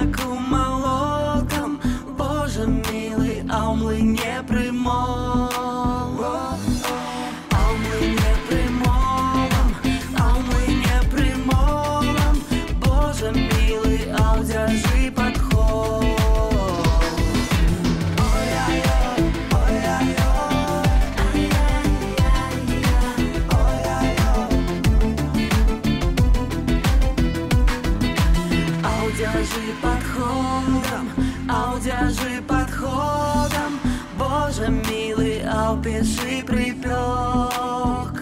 як у молотом, Боже милий, а у млине примол. А у млине примолом, а у млине примолом, Боже милый, а удержи подход. Удержи подходом, а удержи подходом, Боже милый, а упиши припек.